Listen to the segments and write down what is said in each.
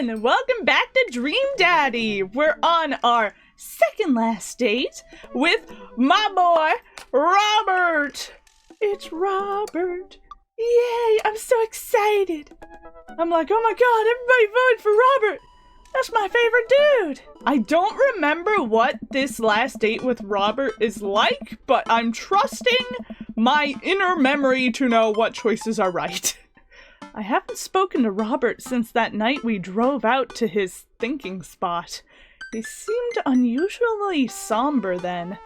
everyone! Welcome back to Dream Daddy! We're on our second last date with my boy, Robert! It's Robert! Yay! I'm so excited! I'm like, oh my god, everybody voted for Robert! That's my favorite dude! I don't remember what this last date with Robert is like, but I'm trusting my inner memory to know what choices are right. I haven't spoken to Robert since that night we drove out to his thinking spot. He seemed unusually somber then.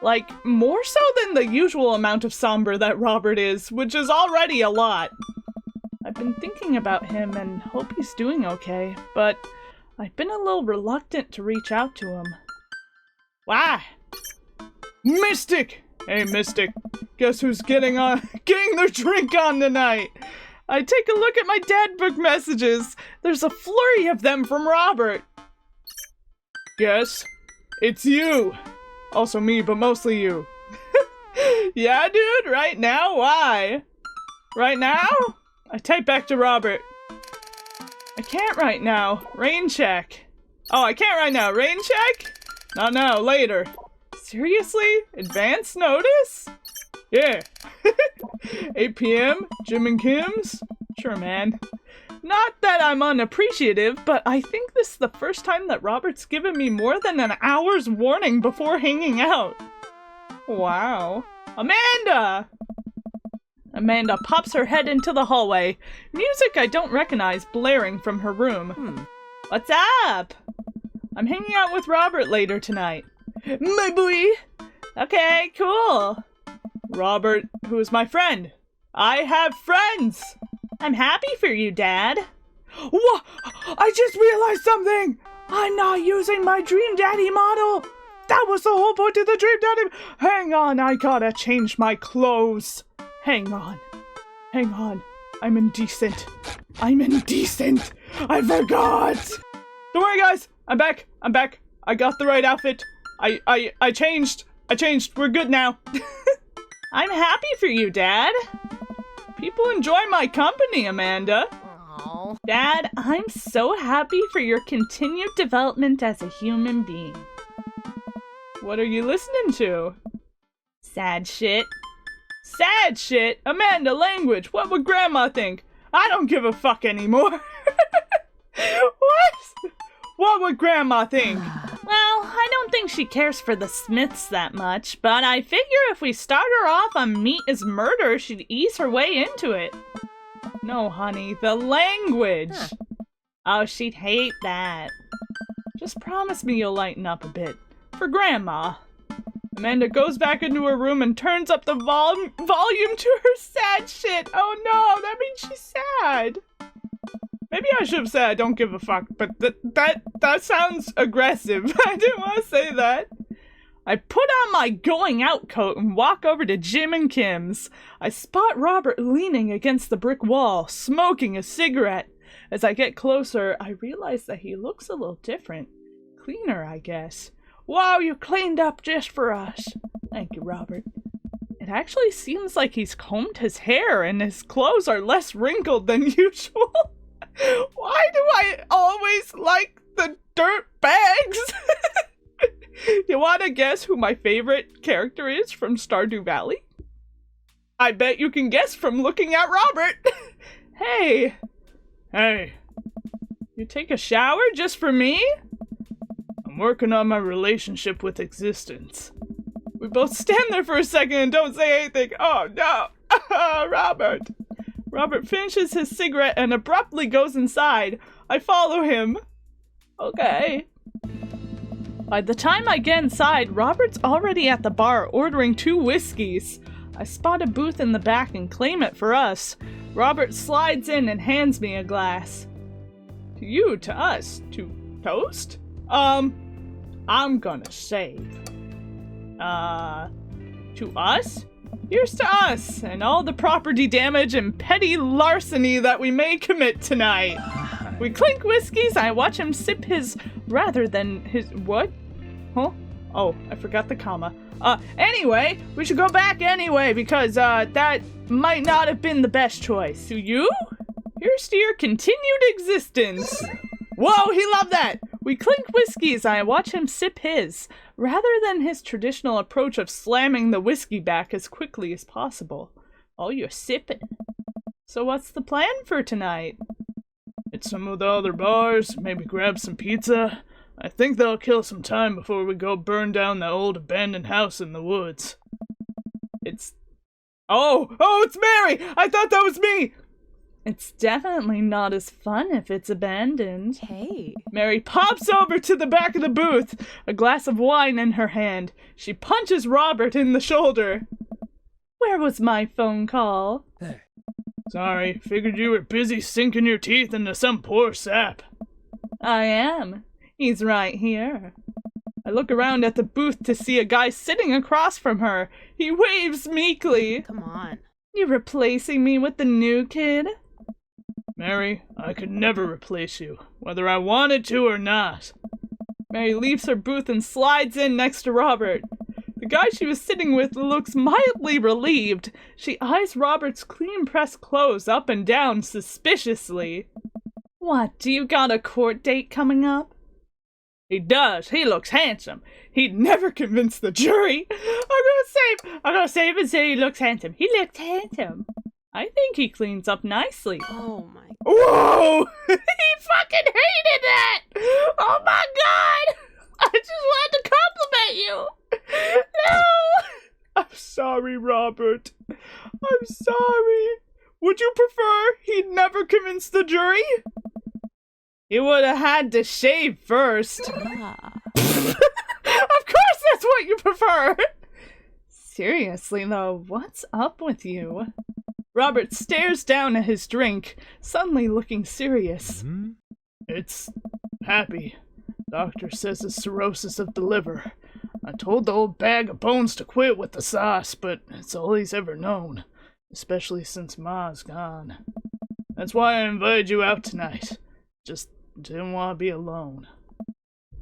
Like, more so than the usual amount of somber that Robert is, which is already a lot. I've been thinking about him and hope he's doing okay, but I've been a little reluctant to reach out to him. Why? Mystic! Hey, Mystic. Guess who's getting their drink on tonight? I take a look at my dad book messages. There's a flurry of them from Robert. Guess it's you. Also me, but mostly you. Yeah, dude, right now? Why? Right now? I type back to Robert. I can't right now. Rain check. Oh, I can't right now. Rain check? Not now, later. Seriously? Advance notice? Yeah. 8 p.m. Jim and Kim's? Sure, man. Not that I'm unappreciative, but I think this is the first time that Robert's given me more than an hour's warning before hanging out. Wow. Amanda! Amanda pops her head into the hallway, music I don't recognize blaring from her room. What's up? I'm hanging out with Robert later tonight. My boy! Okay, cool. Robert, who is my friend. I have friends! I'm happy for you, Dad. What? I just realized something! I'm not using my Dream Daddy model! That was the whole point of the Dream Daddy— Hang on, I gotta change my clothes. Hang on. I'm indecent. I forgot! Don't worry, guys. I'm back. I got the right outfit. I changed. We're good now. I'm happy for you, Dad. People enjoy my company, Amanda. Aww. Dad, I'm so happy for your continued development as a human being. What are you listening to? Sad shit. Sad shit? Amanda, language. What would Grandma think? I don't give a fuck anymore. What? What would Grandma think? Well, I don't think she cares for the Smiths that much, but I figure if we start her off on meat is murder, she'd ease her way into it. No, honey, the language. Oh, she'd hate that. Just promise me you'll lighten up a bit. For Grandma. Amanda goes back into her room and turns up the volume to her sad shit. Oh no, that means she's sad. Maybe I should have said I don't give a fuck, but that sounds aggressive. I didn't want to say that. I put on my going out coat and walk over to Jim and Kim's. I spot Robert leaning against the brick wall, smoking a cigarette. As I get closer, I realize that he looks a little different. Cleaner, I guess. Wow, you cleaned up just for us. Thank you, Robert. It actually seems like he's combed his hair and his clothes are less wrinkled than usual. Why do I always like the dirt bags? You want to guess who my favorite character is from Stardew Valley? I bet you can guess from looking at Robert. Hey. You take a shower just for me? I'm working on my relationship with existence. We both stand there for a second and don't say anything. Oh no. Robert. Robert finishes his cigarette and abruptly goes inside. I follow him. Okay. By the time I get inside, Robert's already at the bar ordering 2 whiskeys. I spot a booth in the back and claim it for us. Robert slides in and hands me a glass. To you, to us, to toast? I'm gonna save. To us? Here's to us, and all the property damage and petty larceny that we may commit tonight. We clink whiskeys, I watch him sip his, rather than his, what? Huh? Oh, I forgot the comma. Anyway, we should go back anyway, because, that might not have been the best choice. To you? Here's to your continued existence. Whoa, he loved that! We clink whiskey as I watch him sip his, rather than his traditional approach of slamming the whiskey back as quickly as possible. Oh, you're sipping. So what's the plan for tonight? Hit some of the other bars, maybe grab some pizza. I think that'll kill some time before we go burn down that old abandoned house in the woods. It's Mary! I thought that was me! It's definitely not as fun if it's abandoned. Hey. Mary pops over to the back of the booth, a glass of wine in her hand. She punches Robert in the shoulder. Where was my phone call? Hey. Sorry, figured you were busy sinking your teeth into some poor sap. I am. He's right here. I look around at the booth to see a guy sitting across from her. He waves meekly. Come on. You replacing me with the new kid? Mary, I could never replace you, whether I wanted to or not. Mary leaves her booth and slides in next to Robert. The guy she was sitting with looks mildly relieved. She eyes Robert's clean-pressed clothes up and down suspiciously. What, do you got a court date coming up? He does. He looks handsome. He'd never convince the jury. I'm gonna save and say he looks handsome. He looks handsome. I think he cleans up nicely. Oh my. Whoa! He fucking hated that! Oh my god! I just wanted to compliment you! No! I'm sorry, Robert. I'm sorry. Would you prefer he'd never convinced the jury? He would have had to shave first. Of course that's what you prefer! Seriously though, what's up with you? Robert stares down at his drink, suddenly looking serious. It's happy. Doctor says it's cirrhosis of the liver. I told the old bag of bones to quit with the sauce, but it's all he's ever known, especially since Ma's gone. That's why I invited you out tonight. Just didn't want to be alone.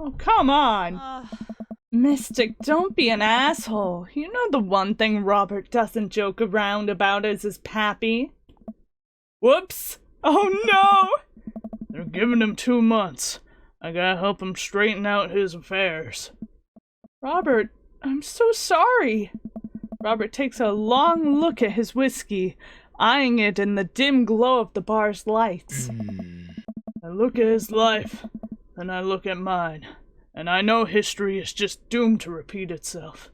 Oh, come on! Mystic, don't be an asshole. You know the one thing Robert doesn't joke around about is his pappy. Whoops! Oh no! They're giving him 2 months. I gotta help him straighten out his affairs. Robert, I'm so sorry. Robert takes a long look at his whiskey, eyeing it in the dim glow of the bar's lights. I look at his life, then I look at mine. And I know history is just doomed to repeat itself.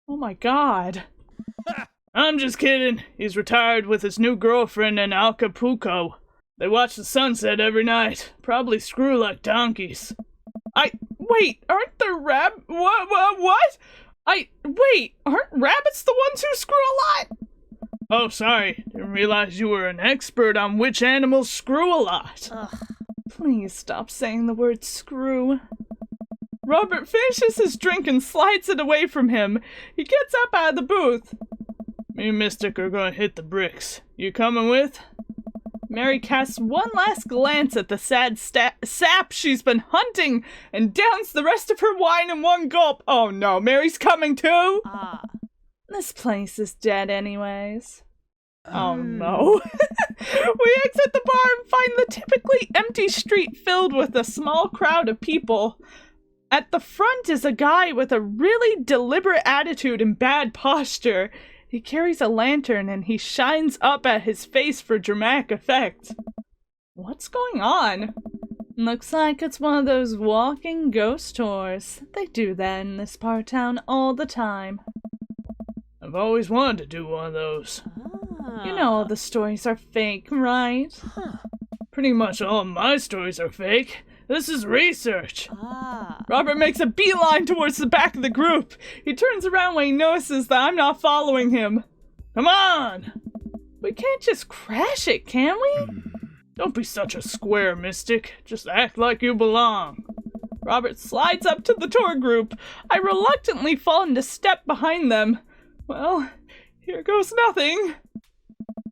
Oh my god. I'm just kidding. He's retired with his new girlfriend in Acapulco. They watch the sunset every night. Probably screw like donkeys. Wait, aren't there what? Wait, aren't rabbits the ones who screw a lot? Oh, sorry. Didn't realize you were an expert on which animals screw a lot. Please stop saying the word screw. Robert finishes his drink and slides it away from him. He gets up out of the booth. Me and Mystic are gonna hit the bricks. You coming with? Mary casts one last glance at the sad sap she's been hunting and downs the rest of her wine in one gulp. Oh no, Mary's coming too? This place is dead anyways. Oh no. We exit the bar and find the typically empty street filled with a small crowd of people. At the front is a guy with a really deliberate attitude and bad posture. He carries a lantern and he shines up at his face for dramatic effect. What's going on? Looks like it's one of those walking ghost tours. They do that in this part of town all the time. I've always wanted to do one of those. You know all the stories are fake, right? Pretty much all of my stories are fake. This is research. Robert makes a beeline towards the back of the group. He turns around when he notices that I'm not following him. Come on! We can't just crash it, can we? Don't be such a square, Mystic. Just act like you belong. Robert slides up to the tour group. I reluctantly fall into step behind them. Well, here goes nothing.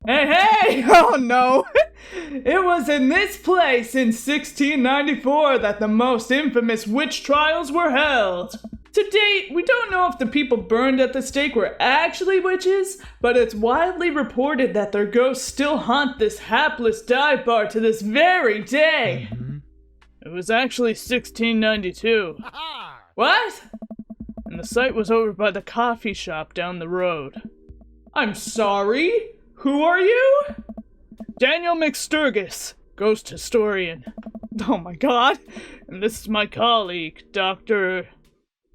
Hey! Oh no! It was in this place in 1694 that the most infamous witch trials were held. To date, we don't know if the people burned at the stake were actually witches, but it's widely reported that their ghosts still haunt this hapless dive bar to this very day. It was actually 1692. What? And the site was over by the coffee shop down the road. I'm sorry? Who are you? Daniel McSturgis, ghost historian. Oh my god. And this is my colleague, Dr.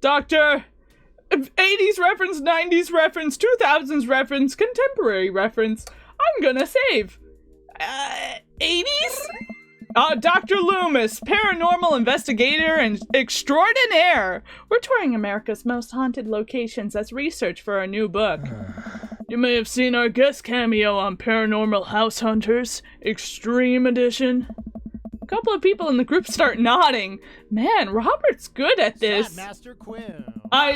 80s reference, 90s reference, 2000s reference, contemporary reference. I'm gonna save. 80s? Dr. Loomis, paranormal investigator and extraordinaire. We're touring America's most haunted locations as research for our new book. You may have seen our guest cameo on Paranormal House Hunters, Extreme Edition. A couple of people in the group start nodding. Man, Robert's good at this. Master Quill. Are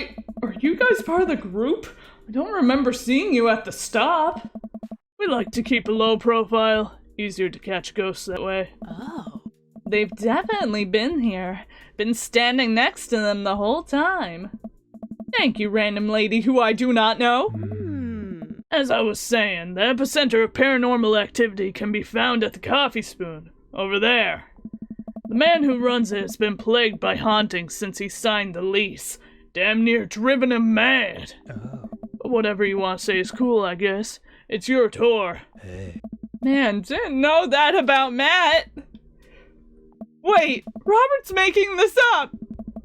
you guys part of the group? I don't remember seeing you at the stop. We like to keep a low profile. Easier to catch ghosts that way. Oh. They've definitely been here. Been standing next to them the whole time. Thank you, random lady who I do not know. As I was saying, the epicenter of paranormal activity can be found at the Coffee Spoon, over there. The man who runs it has been plagued by hauntings since he signed the lease. Damn near driven him mad. But whatever you want to say is cool, I guess. It's your tour. Man, didn't know that about Matt. Wait, Robert's making this up.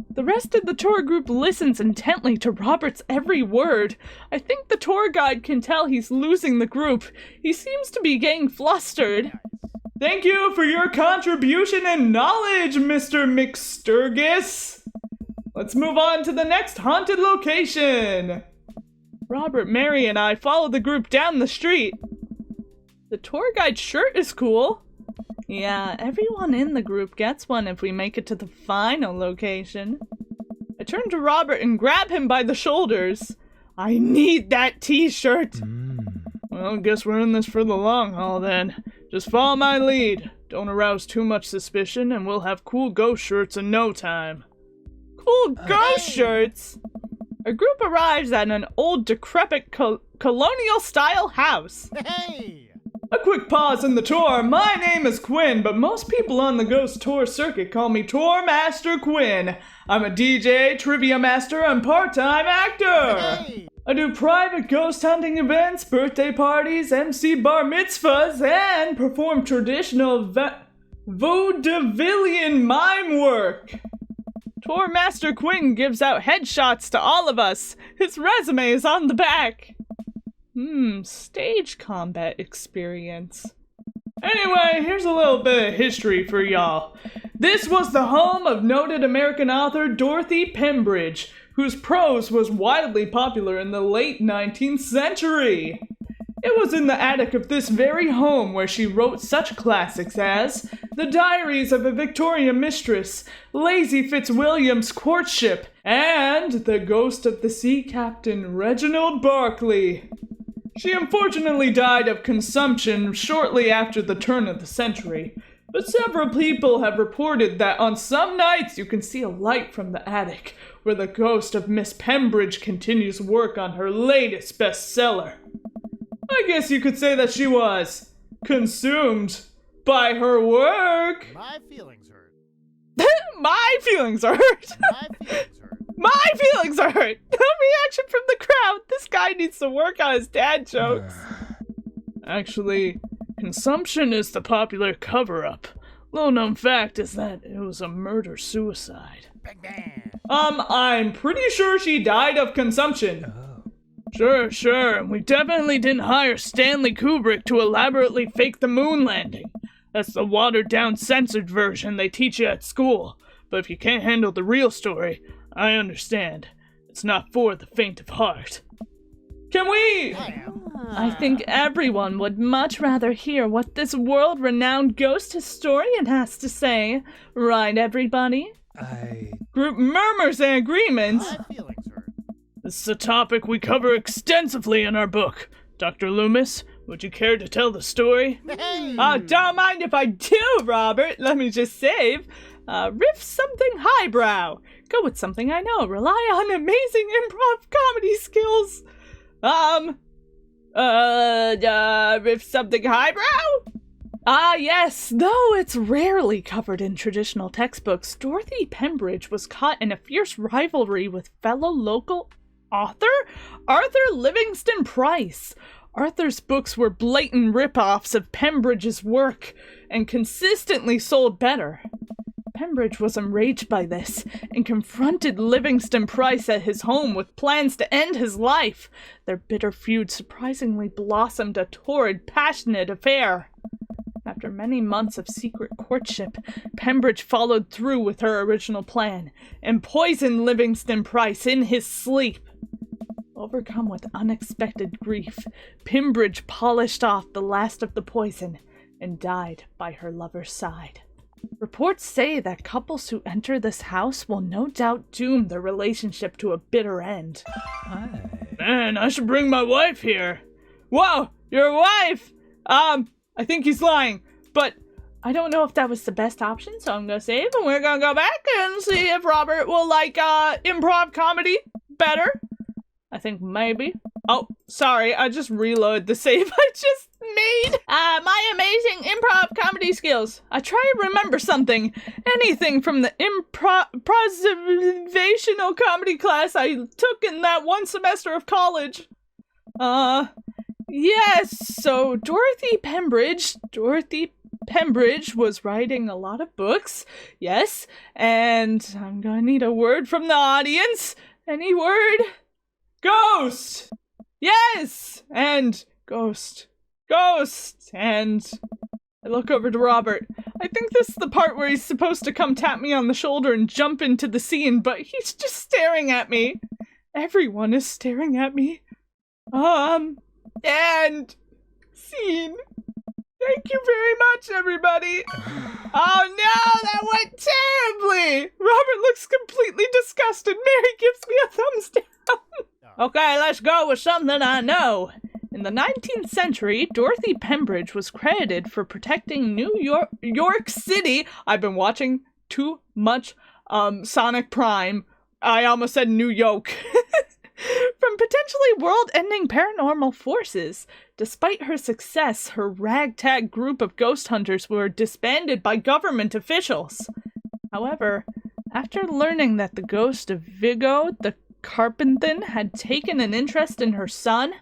The rest of the tour group listens intently to Robert's every word. I think the tour guide can tell he's losing the group. He seems to be getting flustered. Thank you for your contribution and knowledge, Mr. McSturgis. Let's move on to the next haunted location. Robert, Mary, and I follow the group down the street. The tour guide's shirt is cool. Yeah, everyone in the group gets one if we make it to the final location. I turn to Robert and grab him by the shoulders. I need that t-shirt. Well, guess we're in this for the long haul then. Just follow my lead. Don't arouse too much suspicion and we'll have cool ghost shirts in no time. Cool ghost shirts? Our group arrives at an old decrepit colonial-style house. Hey! A quick pause in the tour. My name is Quinn, but most people on the ghost tour circuit call me Tour Master Quinn. I'm a DJ, trivia master, and part-time actor. Hey! I do private ghost hunting events, birthday parties, MC bar mitzvahs, and perform traditional vaudevillian mime work. Tour Master Quinn gives out headshots to all of us. His resume is on the back. Stage combat experience. Anyway, here's a little bit of history for y'all. This was the home of noted American author Dorothy Pembridge, whose prose was widely popular in the late 19th century. It was in the attic of this very home where she wrote such classics as The Diaries of a Victorian Mistress, Lazy Fitzwilliam's Courtship, and The Ghost of the Sea Captain Reginald Barclay. She unfortunately died of consumption shortly after the turn of the century, but several people have reported that on some nights you can see a light from the attic, where the ghost of Miss Pembridge continues work on her latest bestseller. I guess you could say that she was consumed by her work. My feelings hurt. My feelings are hurt. My feelings hurt. My feelings are hurt. No reaction from the crowd. This guy needs to work on his dad jokes. Actually, consumption is the popular cover-up. Little known fact is that it was a murder-suicide. Bang, bang. I'm pretty sure she died of consumption. Sure, and we definitely didn't hire Stanley Kubrick to elaborately fake the moon landing. That's the watered-down, censored version they teach you at school. But if you can't handle the real story, I understand. It's not for the faint of heart. Can we? I think everyone would much rather hear what this world-renowned ghost historian has to say. Right, everybody? Group murmurs and agreements. My feelings hurt. This is a topic we cover extensively in our book. Dr. Loomis, would you care to tell the story? Hey! Don't mind if I do, Robert. Let me just save. Riff something highbrow. Go with something I know. Rely on amazing improv comedy skills. Riff something highbrow? Ah, yes, though it's rarely covered in traditional textbooks, Dorothy Pembridge was caught in a fierce rivalry with fellow local author Arthur Livingston Price. Arthur's books were blatant rip-offs of Pembridge's work and consistently sold better. Pembridge was enraged by this and confronted Livingston Price at his home with plans to end his life. Their bitter feud surprisingly blossomed a torrid, passionate affair. After many months of secret courtship, Pembridge followed through with her original plan and poisoned Livingston Price in his sleep. Overcome with unexpected grief, Pembridge polished off the last of the poison and died by her lover's side. Reports say that couples who enter this house will no doubt doom their relationship to a bitter end. Man, I should bring my wife here. Whoa, your wife! I think he's lying, but I don't know if that was the best option, so I'm gonna save, and we're gonna go back and see if Robert will like, improv comedy better. I think maybe. Oh, sorry, I just reloaded the save I just made. My amazing improv comedy skills. I try to remember something. Anything from the improvisational comedy class I took in that one semester of college. Yes, so Dorothy Pembridge was writing a lot of books, yes, and I'm gonna need a word from the audience. Any word? Ghost! Yes! And ghost. Ghost! And I look over to Robert. I think this is the part where he's supposed to come tap me on the shoulder and jump into the scene, but he's just staring at me. Everyone is staring at me. And scene. Thank you very much, everybody. Oh no, that went terribly. Robert looks completely disgusted. Mary gives me a thumbs down. Okay, let's go with something I know. In the 19th century, Dorothy Pembridge was credited for protecting York City. I've been watching too much Sonic Prime. I almost said New York. From potentially world-ending paranormal forces. Despite her success, her ragtag group of ghost hunters were disbanded by government officials. However, after learning that the ghost of Viggo the Carpathian had taken an interest in her son,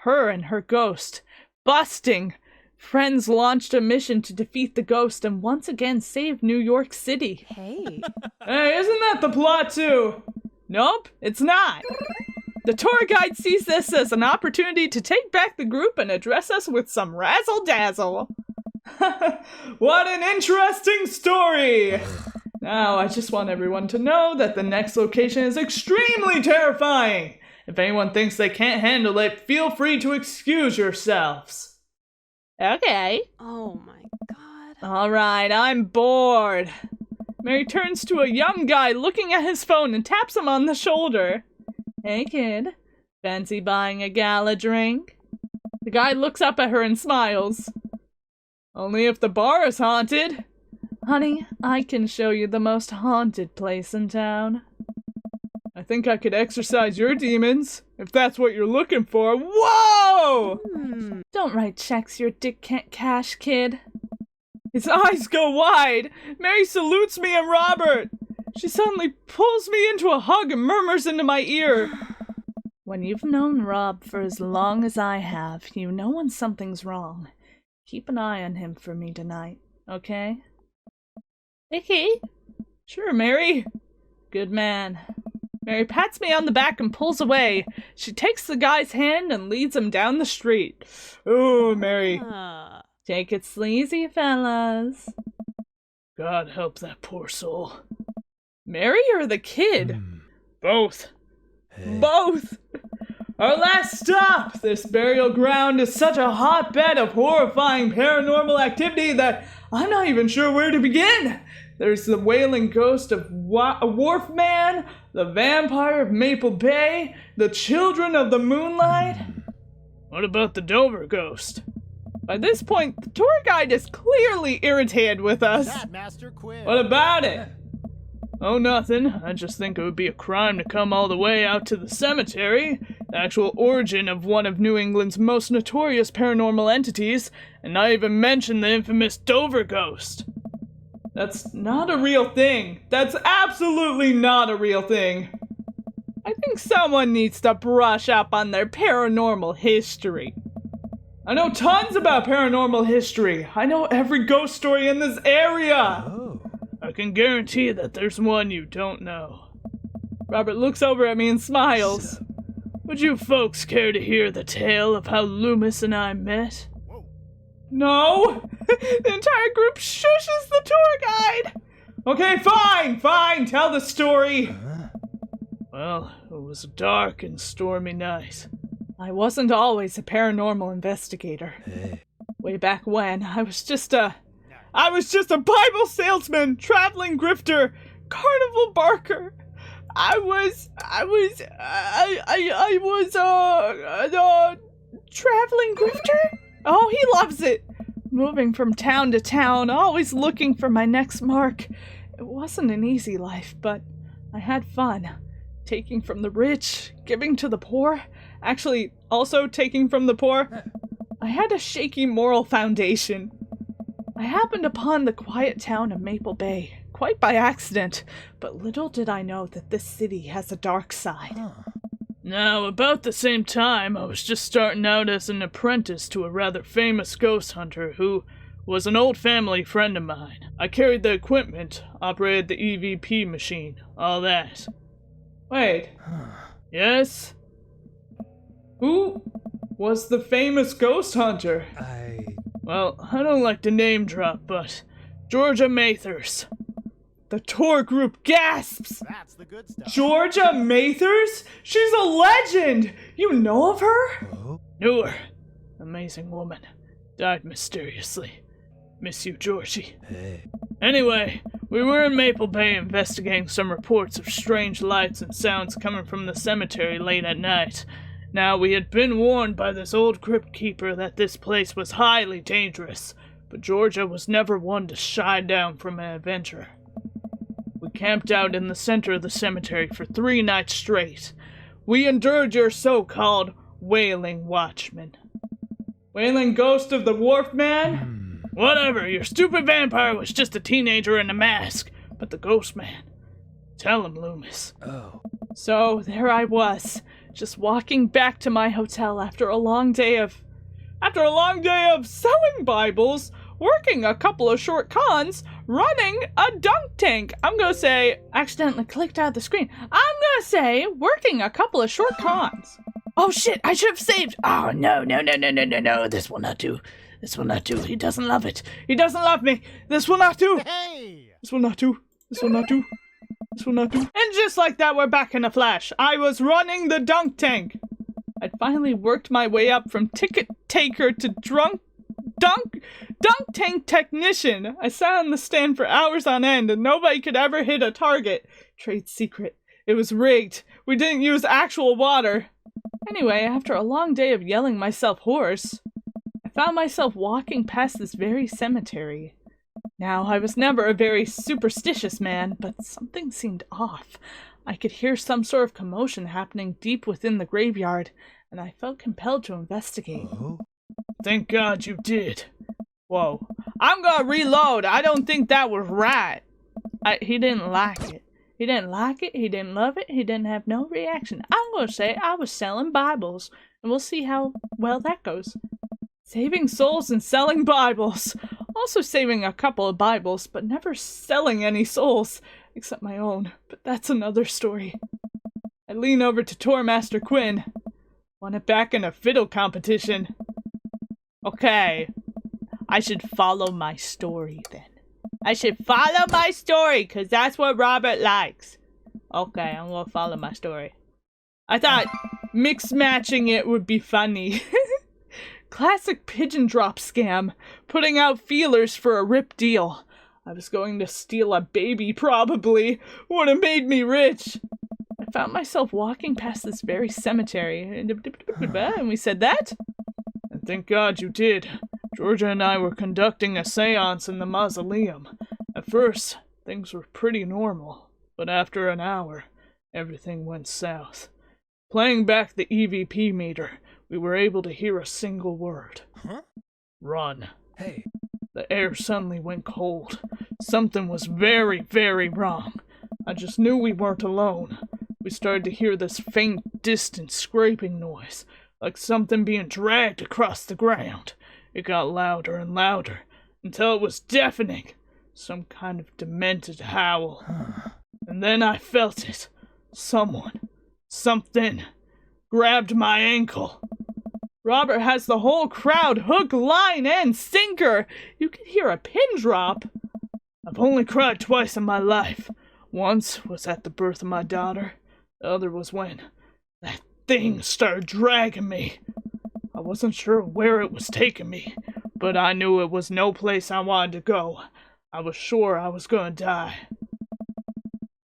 her and her ghost, busting, friends launched a mission to defeat the ghost and once again save New York City. Hey. Hey, isn't that the plot too? Nope, it's not. The tour guide sees this as an opportunity to take back the group and address us with some razzle-dazzle. What an interesting story! Now, I just want everyone to know that the next location is extremely terrifying. If anyone thinks they can't handle it, feel free to excuse yourselves. Okay. Oh my god. Alright, I'm bored. Mary turns to a young guy looking at his phone and taps him on the shoulder. Hey kid, fancy buying a gal a drink? The guy looks up at her and smiles. Only if the bar is haunted. Honey, I can show you the most haunted place in town. I think I could exorcise your demons, if that's what you're looking for. Whoa! Don't write checks your dick can't cash, kid. His eyes go wide. Mary salutes me and Robert. She suddenly pulls me into a hug and murmurs into my ear. When you've known Rob for as long as I have, you know when something's wrong. Keep an eye on him for me tonight, okay? Okay. Sure, Mary. Good man. Mary pats me on the back and pulls away. She takes the guy's hand and leads him down the street. Ooh, Mary. Take it sleazy, fellas. God help that poor soul. Mary or the kid? Both. Both! Our last stop! This burial ground is such a hotbed of horrifying paranormal activity that I'm not even sure where to begin. There's the wailing ghost of Wharf Man, the vampire of Maple Bay, the children of the moonlight. What about the Dover ghost? By this point, the tour guide is clearly irritated with us. That master quiz. What about it? Oh, nothing. I just think it would be a crime to come all the way out to the cemetery. the actual origin of one of New England's most notorious paranormal entities, and not even mention the infamous Dover ghost. That's not a real thing. That's absolutely not a real thing. I think someone needs to brush up on their paranormal history. I know tons about paranormal history. I know every ghost story in this area. Oh. I can guarantee that there's one you don't know. Robert looks over at me and smiles. Would you folks care to hear the tale of how Loomis and I met? No! The entire group shushes the tour guide! Okay, fine, tell the story. Well, it was a dark and stormy night. I wasn't always a paranormal investigator. Way back when, I was just a Bible salesman, traveling grifter, carnival barker. I was a traveling grifter? Oh, he loves it. Moving from town to town, always looking for my next mark. It wasn't an easy life, but I had fun. Taking from the rich, giving to the poor. Actually, also taking from the poor. I had a shaky moral foundation. I happened upon the quiet town of Maple Bay, quite by accident, but little did I know that this city has a dark side. Now, about the same time, I was just starting out as an apprentice to a rather famous ghost hunter who was an old family friend of mine. I carried the equipment, operated the EVP machine, all that. Wait, Yes? who was the famous ghost hunter? Well, I don't like to name drop, but Georgia Mathers. The tour group gasps. That's the good stuff. Georgia Mathers? She's a legend! You know of her? Knew her. Amazing woman. Died mysteriously. Miss you, Georgie. Anyway, we were in Maple Bay investigating some reports of strange lights and sounds coming from the cemetery late at night. Now, we had been warned by this old crypt keeper that this place was highly dangerous, but Georgia was never one to shy down from an adventure. We camped out in the center of the cemetery for 3 nights straight. We endured your so-called wailing watchman. Wailing ghost of the wharf man? Whatever, your stupid vampire was just a teenager in a mask, but the ghost man. Tell him, Loomis. So there I was, just walking back to my hotel after a long day of selling Bibles, working a couple of short cons, running a dunk tank. I'm gonna say, accidentally clicked out the screen. I'm gonna say, working a couple of short cons. Oh shit, I should have saved. Oh no, this will not do. This will not do. He doesn't love it. He doesn't love me. This will not do. Hey! This will not do. This will not do. This will not do. And just like that, we're back in a flash. I was running the dunk tank. I'd finally worked my way up from ticket taker to dunk tank technician. I sat on the stand for hours on end and nobody could ever hit a target. Trade secret. It was rigged. We didn't use actual water. Anyway, after a long day of yelling myself hoarse, I found myself walking past this very cemetery. Now, I was never a very superstitious man, but something seemed off. I could hear some sort of commotion happening deep within the graveyard, and I felt compelled to investigate. Thank God you did. Whoa. I'm gonna reload. I don't think that was right. He didn't like it. He didn't like it. He didn't love it. He didn't have no reaction. I'm gonna say I was selling Bibles, and we'll see how well that goes. Saving souls and selling Bibles. Also saving a couple of Bibles, but never selling any souls, except my own. But that's another story. I lean over to Tourmaster Quinn. Want it back in a fiddle competition. Okay. I should follow my story then. I should follow my story, because that's what Robert likes. Okay, I'm gonna follow my story. I thought mix matching it would be funny. Classic pigeon drop scam. Putting out feelers for a rip deal. I was going to steal a baby, probably. Would have made me rich. I found myself walking past this very cemetery. And we said that? And thank God you did. Georgia and I were conducting a seance in the mausoleum. At first, things were pretty normal, but after an hour, everything went south. Playing back the EVP meter, we were able to hear a single word. Huh? Run. Hey. The air suddenly went cold. Something was very, very wrong. I just knew we weren't alone. We started to hear this faint, distant scraping noise, like something being dragged across the ground. It got louder and louder, until it was deafening. Some kind of demented howl. And then I felt it. Something, grabbed my ankle. Robert has the whole crowd hook, line, and sinker. You could hear a pin drop. I've only cried twice in my life. Once was at the birth of my daughter. The other was when that thing started dragging me. I wasn't sure where it was taking me, but I knew it was no place I wanted to go. I was sure I was going to die.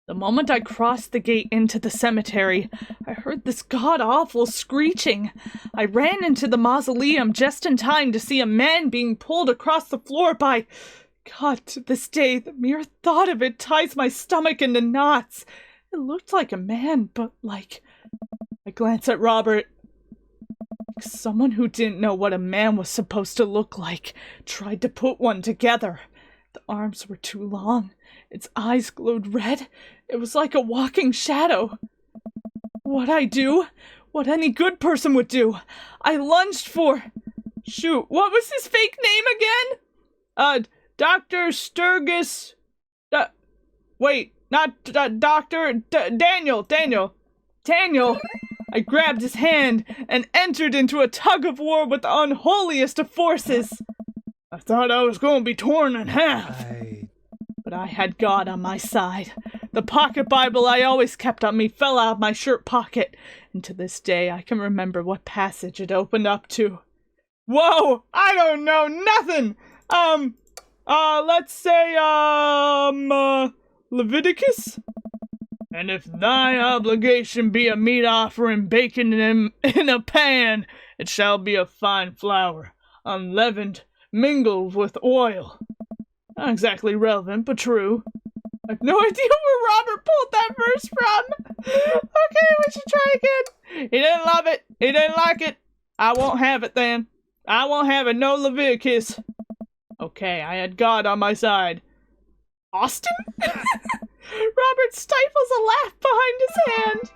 The moment I crossed the gate into the cemetery, I heard this god-awful screeching. I ran into the mausoleum just in time to see a man being pulled across the floor by... God, to this day, the mere thought of it ties my stomach into knots. It looked like a man, but like... I glanced at Robert. Someone who didn't know what a man was supposed to look like tried to put one together. The arms were too long. Its eyes glowed red. It was like a walking shadow. What'd I do? What any good person would do. I lunged for... Shoot, what was his fake name again? Dr. Sturgis... wait, not Dr... Daniel. Daniel. I grabbed his hand and entered into a tug of war with the unholiest of forces. I thought I was going to be torn in half. But I had God on my side. The pocket Bible I always kept on me fell out of my shirt pocket, and to this day I can remember what passage it opened up to. Whoa! I don't know nothing! Let's say, Leviticus? And if thy obligation be a meat offering baken in a pan, it shall be of fine flour, unleavened, mingled with oil. Not exactly relevant, but true. I have no idea where Robert pulled that verse from. Okay, we should try again. He didn't love it. He didn't like it. I won't have it then. I won't have it. No Leviticus. Okay, I had God on my side. Austin? Robert stifles a laugh behind his hand.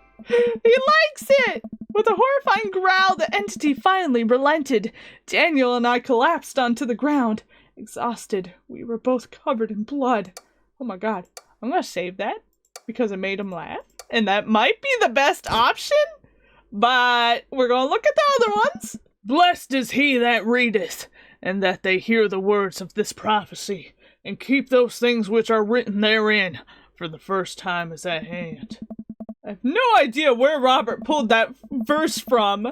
He likes it! With a horrifying growl, the entity finally relented. Daniel and I collapsed onto the ground. Exhausted, we were both covered in blood. Oh my god, I'm gonna save that because it made him laugh. And that might be the best option, but we're gonna look at the other ones. Blessed is he that readeth, and that they hear the words of this prophecy, and keep those things which are written therein, for the first time is at hand. I have no idea where Robert pulled that verse from.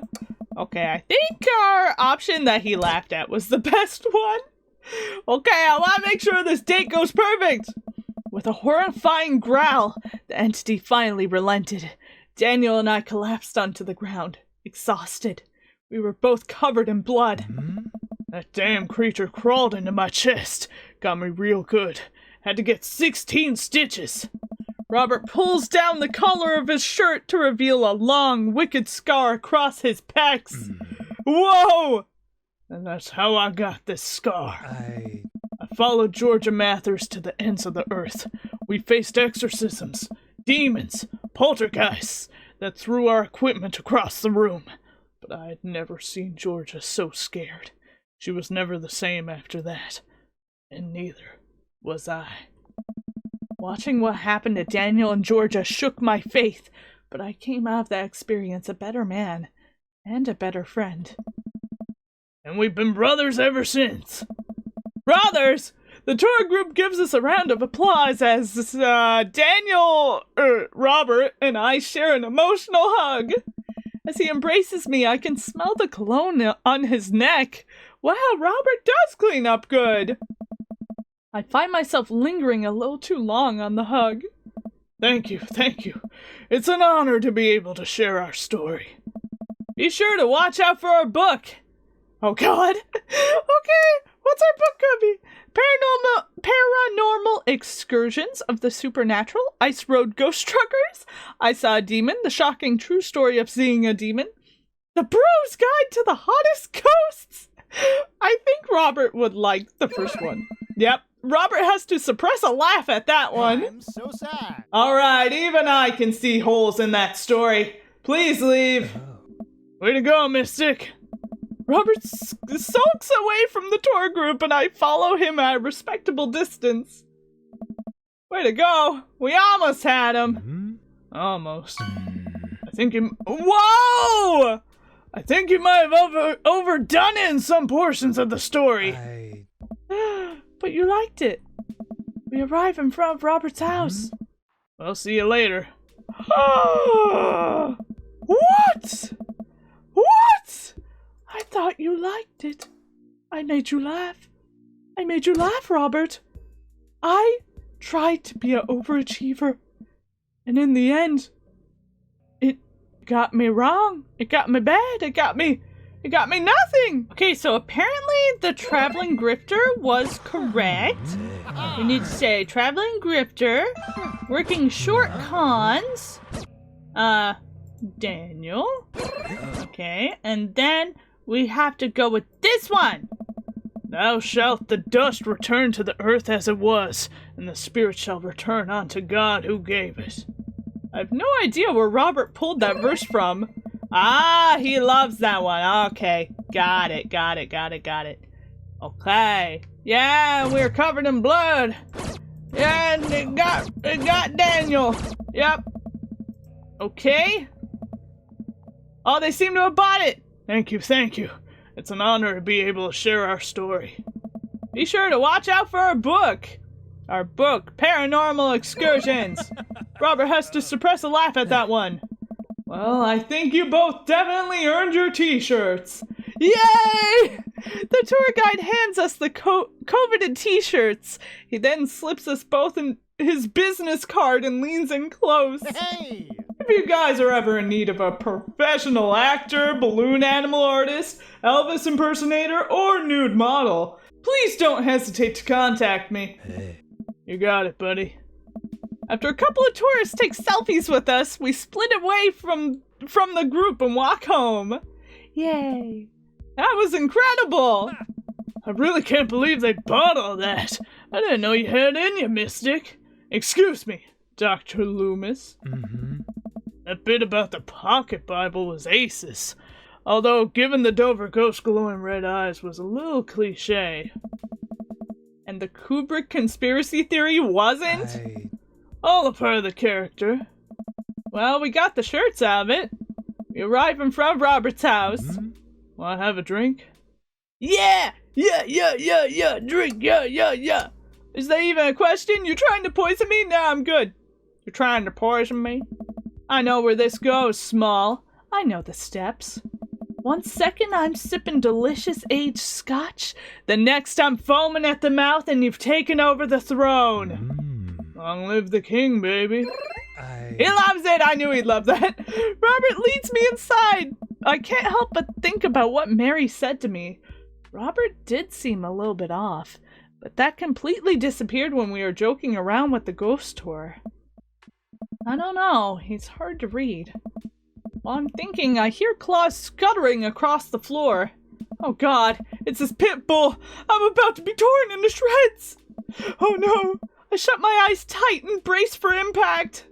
Okay, I think our option that he laughed at was the best one. Okay, I want to make sure this date goes perfect. With a horrifying growl, the entity finally relented. Daniel and I collapsed onto the ground, exhausted. We were both covered in blood. That damn creature crawled into my chest. Got me real good. Had to get 16 stitches. Robert pulls down the collar of his shirt to reveal a long, wicked scar across his pecs. Whoa! And that's how I got this scar. I followed Georgia Mathers to the ends of the earth. We faced exorcisms, demons, poltergeists that threw our equipment across the room. But I had never seen Georgia so scared. She was never the same after that. And neither was I. Watching what happened to Daniel and Georgia shook my faith, but I came out of that experience a better man and a better friend. And we've been brothers ever since. Brothers! The tour group gives us a round of applause as Robert and I share an emotional hug. As he embraces me, I can smell the cologne on his neck. Wow, Robert does clean up good. I find myself lingering a little too long on the hug. Thank you. It's an honor to be able to share our story. Be sure to watch out for our book. Oh god. Okay, what's our book gonna be? paranormal excursions of the supernatural, ice road ghost truckers, I saw a demon, the shocking true story of seeing a demon, the Bros Guide to the Hottest Coasts. I think Robert would like the first one. Yep, Robert has to suppress a laugh at that one. I'm so sad. Alright, even I can see holes in that story. Please leave. Way to go, Mystic. Robert sulks away from the tour group and I follow him at a respectable distance. Way to go. We almost had him. Almost. I think you... Whoa! I think you might have overdone it in some portions of the story. But you liked it. We arrive in front of Robert's house. I'll see you later. What? What? I thought you liked it. I made you laugh. I made you laugh, Robert. I tried to be an overachiever. And in the end, it got me wrong. It got me bad. It got me nothing. Okay, so apparently the traveling grifter was correct. We need to say traveling grifter, working short cons, Daniel. Okay, and then we have to go with this one. Thou shalt the dust return to the earth as it was, and the spirit shall return unto God who gave it. I have no idea where Robert pulled that verse from. Ah, he loves that one. Okay, got it. Okay. Yeah, we're covered in blood. Yeah, and it got Daniel. Yep. Okay. Oh, they seem to have bought it. Thank you. It's an honor to be able to share our story. Be sure to watch out for our book. Our book, Paranormal Excursions. Robert has to suppress a laugh at that one. Well, I think you both definitely earned your t-shirts. Yay! The tour guide hands us the coveted t-shirts. He then slips us both in his business card and leans in close. Hey! If you guys are ever in need of a professional actor, balloon animal artist, Elvis impersonator, or nude model, please don't hesitate to contact me. You got it, buddy. After a couple of tourists take selfies with us, we split away from the group and walk home. Yay. That was incredible. I really can't believe they bought all that. I didn't know you had in you, Mystic. Excuse me, Dr. Loomis. That bit about the pocket Bible was aces. Although, given the Dover ghost glowing red eyes was a little cliche. And the Kubrick conspiracy theory wasn't? All a part of the character. Well, we got the shirts out of it. We arrive in front of Robert's house. Want to have a drink? Yeah! Drink, yeah. Is that even a question? You trying to poison me? No, I'm good. You're trying to poison me? I know where this goes, Small. I know the steps. 1 second I'm sipping delicious aged scotch. The next I'm foaming at the mouth and you've taken over the throne. Long live the king, baby. He loves it! I knew he'd love that. Robert leads me inside. I can't help but think about what Mary said to me. Robert did seem a little bit off, but that completely disappeared when we were joking around with the ghost tour. I don't know, he's hard to read. While I'm thinking, I hear claws scuttering across the floor. Oh god, it's this pit bull! I'm about to be torn into shreds! Oh no! I shut my eyes tight and brace for impact!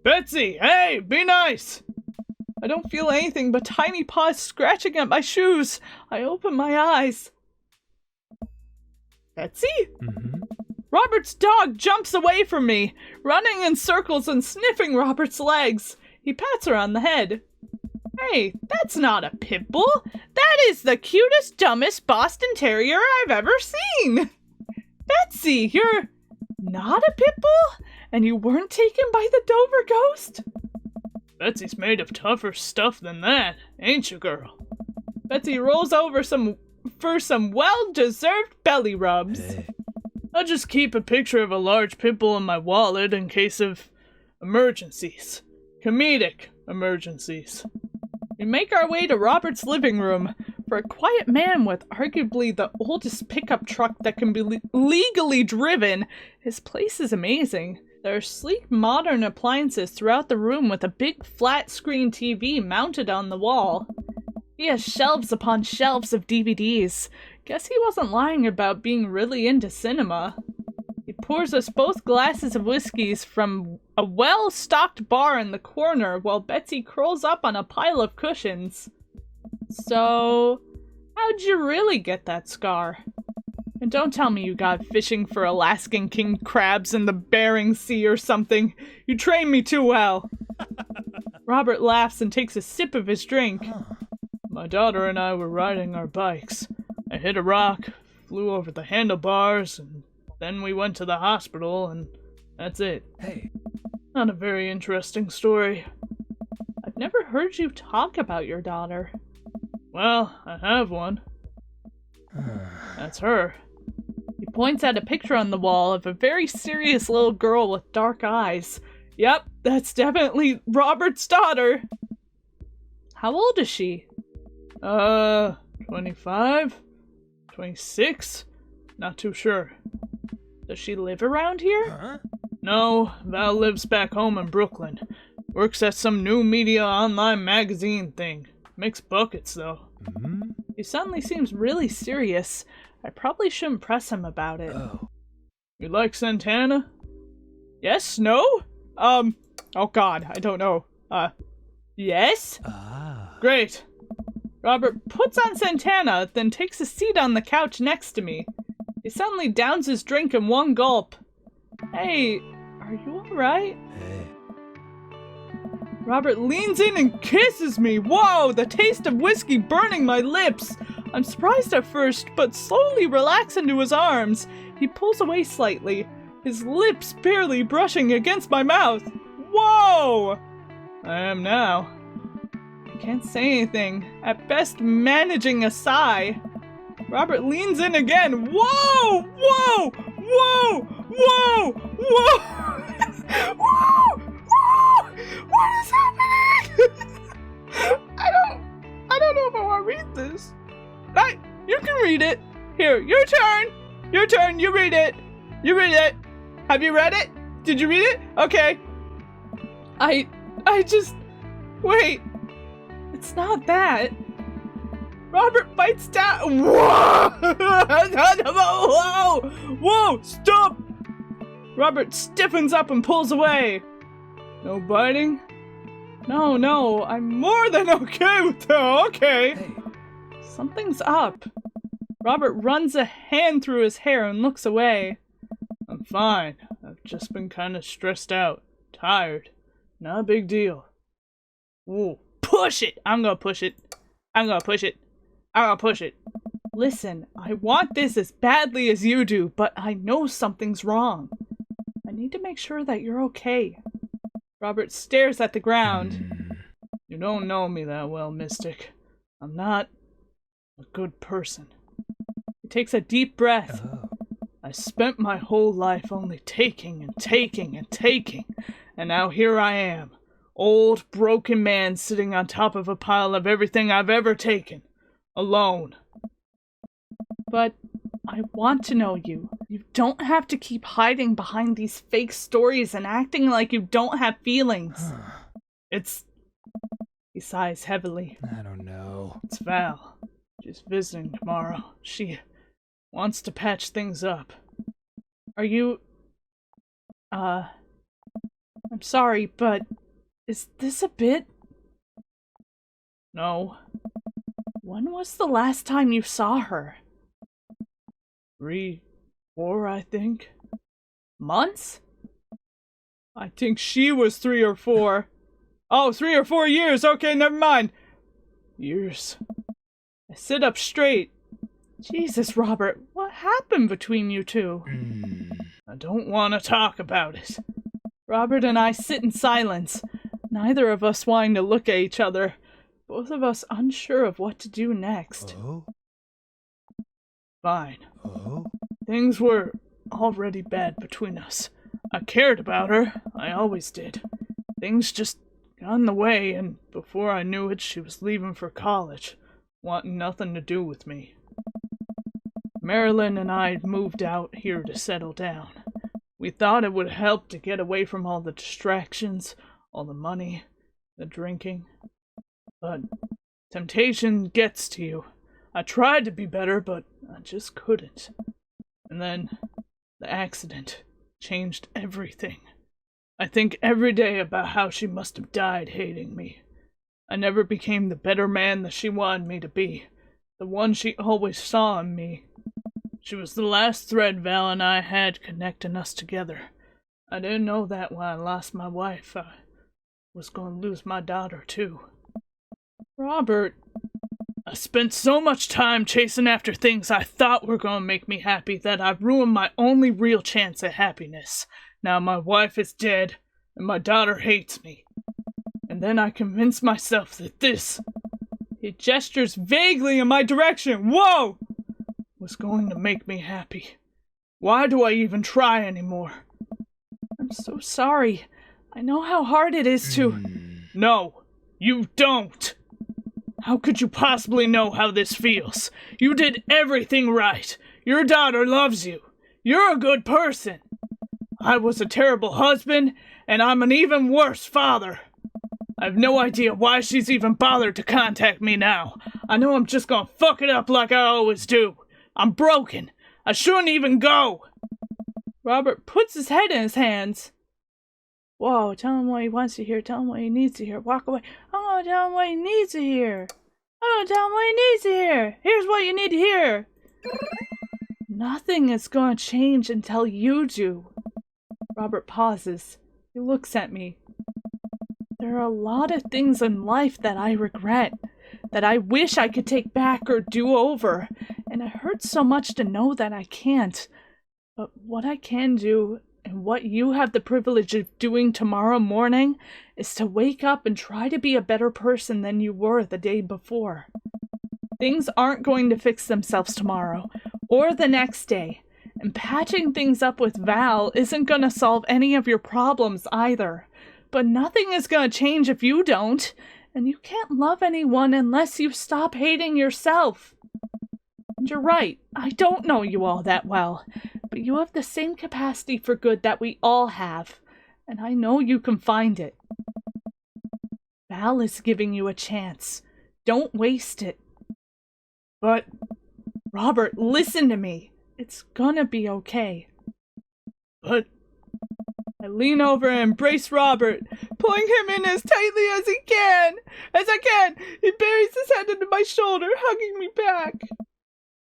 Betsy, hey, be nice! I don't feel anything but tiny paws scratching at my shoes. I open my eyes. Betsy? Robert's dog jumps away from me, running in circles and sniffing Robert's legs. He pats her on the head. Hey, that's not a pit bull. That is the cutest, dumbest Boston Terrier I've ever seen. Betsy, you're not a pit bull? And you weren't taken by the Dover ghost? Betsy's made of tougher stuff than that, ain't you, girl? Betsy rolls over for some well-deserved belly rubs. I'll just keep a picture of a large pit bull in my wallet in case of emergencies. Comedic emergencies. We make our way to Robert's living room. For a quiet man with arguably the oldest pickup truck that can be legally driven, his place is amazing. There are sleek modern appliances throughout the room with a big flat screen TV mounted on the wall. He has shelves upon shelves of DVDs. Guess he wasn't lying about being really into cinema. He pours us both glasses of whiskeys from a well-stocked bar in the corner while Betsy curls up on a pile of cushions. So, how'd you really get that scar? And don't tell me you got fishing for Alaskan king crabs in the Bering Sea or something. You trained me too well. Robert laughs and takes a sip of his drink. My daughter and I were riding our bikes. I hit a rock, flew over the handlebars, and then we went to the hospital, and that's it. Hey. Not a very interesting story. I've never heard you talk about your daughter. Well, I have one. That's her. He points at a picture on the wall of a very serious little girl with dark eyes. Yep, that's definitely Robert's daughter. How old is she? 25? 26? Not too sure. Does she live around here? Huh? No, Val lives back home in Brooklyn. Works at some new media online magazine thing. Makes buckets, though. Mm-hmm. He suddenly seems really serious. I probably shouldn't press him about it. Oh. You like Santana? Yes? No? Oh god, I don't know. Yes? Ah. Great. Robert puts on Santana, then takes a seat on the couch next to me. He suddenly downs his drink in one gulp. Hey, are you alright? Hey. Robert leans in and kisses me. Whoa, the taste of whiskey burning my lips. I'm surprised at first, but slowly relax into his arms. He pulls away slightly, his lips barely brushing against my mouth. Whoa! I am now. I can't say anything, at best managing a sigh. Robert leans in again. Whoa! Whoa! Whoa! Whoa! Whoa! Whoa! Whoa! What is happening? I don't know if I want to read this. You can read it. Here, your turn. Your turn. You read it. You read it. Have you read it? Did you read it? Okay. I just... Wait. It's not that. Robert bites down. Whoa! Whoa! Whoa! Stop! Robert stiffens up and pulls away. No biting? No, I'm more than okay with that. Okay. Hey. Something's up. Robert runs a hand through his hair and looks away. I'm fine. I've just been kind of stressed out. Tired. Not a big deal. Ooh, push it! I'm gonna push it. I'm gonna push it. I'm gonna push it. Listen, I want this as badly as you do, but I know something's wrong. I need to make sure that you're okay. Robert stares at the ground. You don't know me that well, Mystic. I'm not a good person. He takes a deep breath. Oh. I spent my whole life only taking and taking and taking, and now here I am, old broken man sitting on top of a pile of everything I've ever taken, alone. But I want to know you. You don't have to keep hiding behind these fake stories and acting like you don't have feelings. It's... He sighs heavily. I don't know. It's Val. She's visiting tomorrow. She wants to patch things up. Are you... I'm sorry, but is this a bit? No. When was the last time you saw her? 3, 4, I think. Months? I think she was 3 or 4. Oh, 3 or 4 years. Okay, never mind. Years. I sit up straight. Jesus, Robert, what happened between you two? I don't want to talk about it. Robert and I sit in silence, neither of us wanting to look at each other, both of us unsure of what to do next. Oh? Fine. Oh? Things were already bad between us. I cared about her. I always did. Things just got in the way, and before I knew it, she was leaving for college. wanting nothing to do with me. Marilyn and I moved out here to settle down. We thought it would help to get away from all the distractions, all the money, the drinking. But temptation gets to you. I tried to be better, but I just couldn't. And then the accident changed everything. I think every day about how she must have died hating me. I never became the better man that she wanted me to be, the one she always saw in me. She was the last thread Val and I had connecting us together. I didn't know that when I lost my wife. I was going to lose my daughter, too. Robert, I spent so much time chasing after things I thought were going to make me happy that I ruined my only real chance at happiness. Now my wife is dead, and my daughter hates me. And then I convinced myself that this, he gestures vaguely in my direction, whoa, was going to make me happy. Why do I even try anymore? I'm so sorry. I know how hard it is to... No, you don't. How could you possibly know how this feels? You did everything right. Your daughter loves you. You're a good person. I was a terrible husband, and I'm an even worse father. I have no idea why she's even bothered to contact me now. I know I'm just gonna fuck it up like I always do. I'm broken. I shouldn't even go. Robert puts his head in his hands. Whoa, tell him what he wants to hear. Tell him what he needs to hear. Walk away. I'm gonna tell him what he needs to hear. I'm gonna tell him what he needs to hear. Here's what you need to hear. Nothing is gonna change until you do. Robert pauses. He looks at me. There are a lot of things in life that I regret, that I wish I could take back or do over, and it hurts so much to know that I can't. But what I can do, and what you have the privilege of doing tomorrow morning, is to wake up and try to be a better person than you were the day before. Things aren't going to fix themselves tomorrow, or the next day, and patching things up with Val isn't going to solve any of your problems either. But nothing is going to change if you don't, and you can't love anyone unless you stop hating yourself. And you're right, I don't know you all that well, but you have the same capacity for good that we all have, and I know you can find it. Val is giving you a chance. Don't waste it. But, Robert, listen to me. It's gonna be okay. But I lean over and embrace Robert, pulling him in as tightly as I can. He buries his head into my shoulder, hugging me back.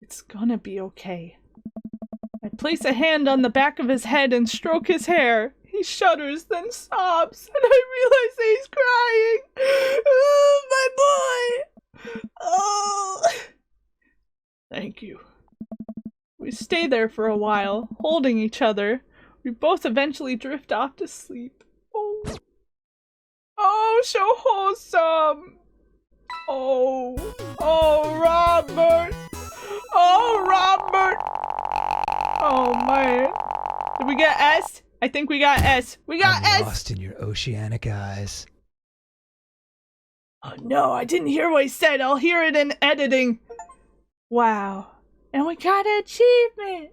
It's gonna be okay. I place a hand on the back of his head and stroke his hair. He shudders, then sobs, and I realize that he's crying. Oh, my boy! Oh! thank you. We stay there for a while, holding each other. We both eventually drift off to sleep. Oh, so wholesome. Oh, Robert. Oh, Robert. Oh, man. Did we get S? I think we got S. We got I'm S. lost in your oceanic eyes. Oh, no, I didn't hear what he said. I'll hear it in editing. Wow. And we got an achievement.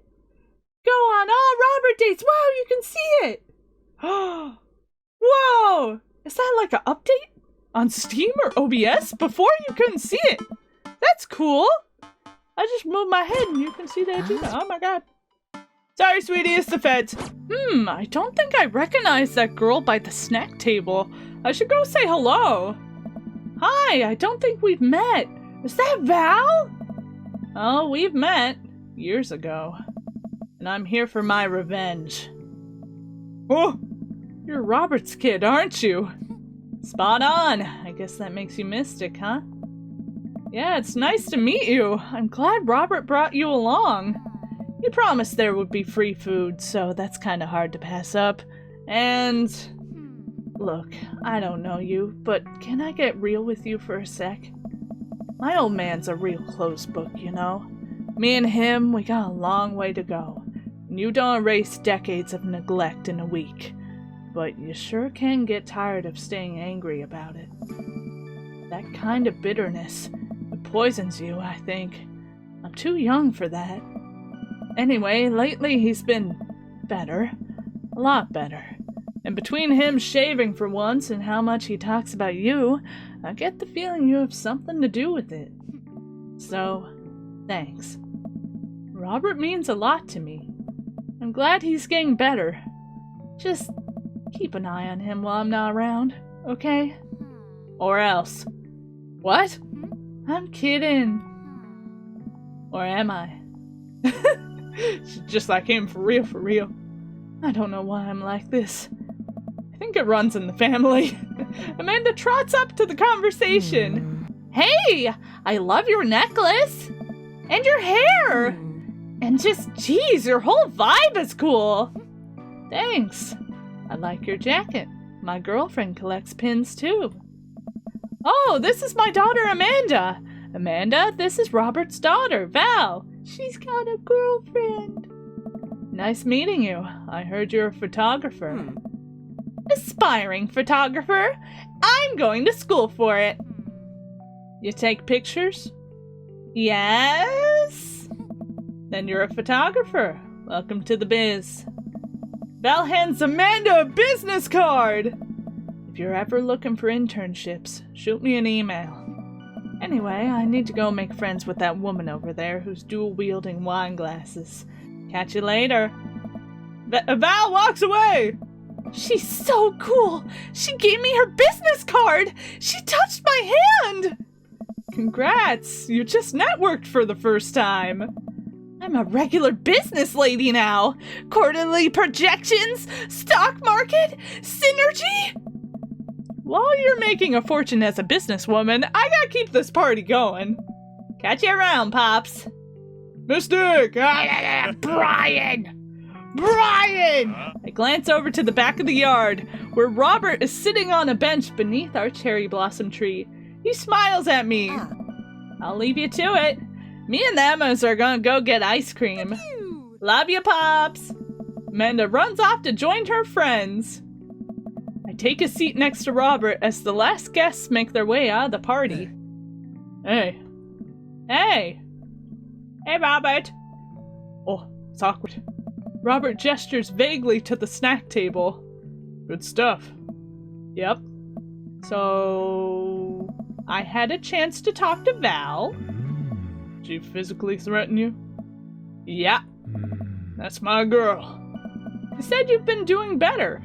Go on all Robert dates. Wow, you can see it. Whoa. Is that like an update on Steam or OBS? Before you couldn't see it. That's cool. I just moved my head and you can see the achievement. Oh my god. Sorry, sweetie, it's the feds. I don't think I recognize that girl by the snack table. I should go say hello. Hi, I don't think we've met. Is that Val? Oh, we've met years ago. And I'm here for my revenge. Oh, you're Robert's kid, aren't you? Spot on. I guess that makes you Mystic, huh? Yeah, it's nice to meet you. I'm glad Robert brought you along. He promised there would be free food, so that's kind of hard to pass up. And... look, I don't know you, but can I get real with you for a sec? My old man's a real closed book, you know? Me and him, we got a long way to go. And you don't erase decades of neglect in a week. But you sure can get tired of staying angry about it. That kind of bitterness, it poisons you, I think. I'm too young for that. Anyway, lately he's been better. A lot better. And between him shaving for once and how much he talks about you, I get the feeling you have something to do with it. So, thanks. Robert means a lot to me. I'm glad he's getting better. Just keep an eye on him while I'm not around, okay? Or else. What? I'm kidding. Or am I? Just like him, for real, for real. I don't know why I'm like this. I think it runs in the family. Amanda trots up to the conversation. Hey, I love your necklace. And your hair. And just, geez, your whole vibe is cool. Thanks. I like your jacket. My girlfriend collects pins too. Oh, this is my daughter Amanda. Amanda, this is Robert's daughter, Val. She's got a girlfriend. Nice meeting you. I heard you're a photographer. Aspiring photographer. I'm going to school for it. You take pictures? Yes? Then you're a photographer. Welcome to the biz. Val hands Amanda a business card. If you're ever looking for internships, shoot me an email. Anyway, I need to go make friends with that woman over there who's dual-wielding wine glasses. Catch you later. Val walks away. She's so cool. She gave me her business card. She touched my hand. Congrats. You just networked for the first time. I'm a regular business lady now. Quarterly projections, stock market, synergy. While you're making a fortune as a businesswoman, I gotta keep this party going. Catch you around, Pops. Mystic! Brian! Brian! I glance over to the back of the yard, where Robert is sitting on a bench beneath our cherry blossom tree. He smiles at me. I'll leave you to it. Me and the Emmas are gonna go get ice cream. Love you, Pops! Amanda runs off to join her friends. I take a seat next to Robert as the last guests make their way out of the party. Hey. Hey! Hey, Robert! Oh, it's awkward. Robert gestures vaguely to the snack table. Good stuff. Yep. So... I had a chance to talk to Val. Did she physically threaten you? Yeah. That's my girl. You said you've been doing better.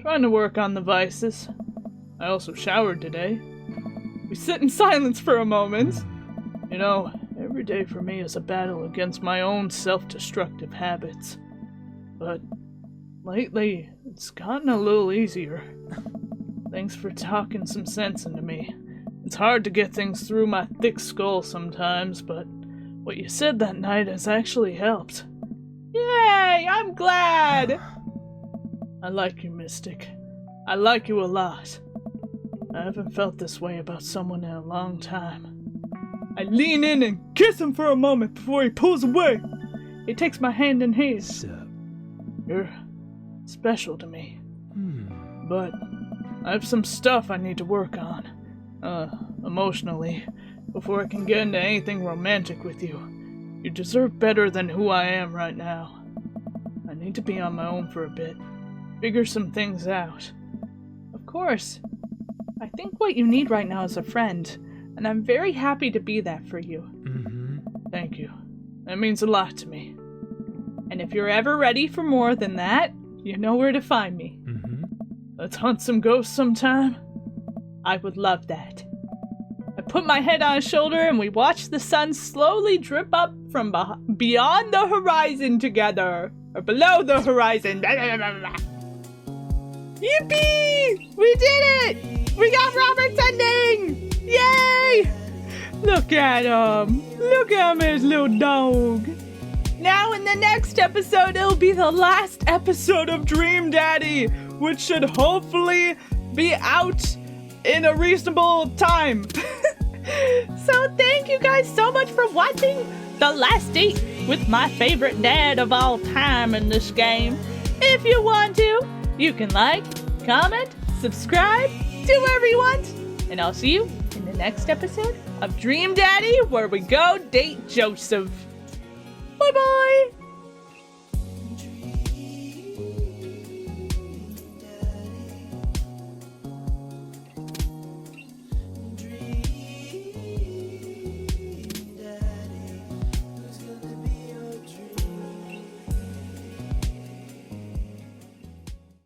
Trying to work on the vices. I also showered today. We sit in silence for a moment. You know, every day for me is a battle against my own self-destructive habits. But lately, it's gotten a little easier. Thanks for talking some sense into me. It's hard to get things through my thick skull sometimes, but what you said that night has actually helped. Yay! I'm glad! I like you, Mystic. I like you a lot. I haven't felt this way about someone in a long time. I lean in and kiss him for a moment before he pulls away. He takes my hand in his. Sup? You're special to me. But I have some stuff I need to work on. Emotionally, before I can get into anything romantic with you. You deserve better than who I am right now. I need to be on my own for a bit. Figure some things out. Of course. I think what you need right now is a friend, and I'm very happy to be that for you. Thank you. That means a lot to me. And if you're ever ready for more than that, you know where to find me. Let's hunt some ghosts sometime. I would love that. I put my head on his shoulder and we watch the sun slowly drip up from beyond the horizon together. Or below the horizon. Yippee! We did it! We got Robert's ending! Yay! Look at him. Look at him, his little dog. Now in the next episode, it'll be the last episode of Dream Daddy, which should hopefully be out in a reasonable time. So thank you guys so much for watching The Last Date with my favorite dad of all time in this game. If you want to, you can like, comment, subscribe, do whatever you want, and I'll see you in the the next episode of Dream Daddy, where we go date Joseph. Bye bye!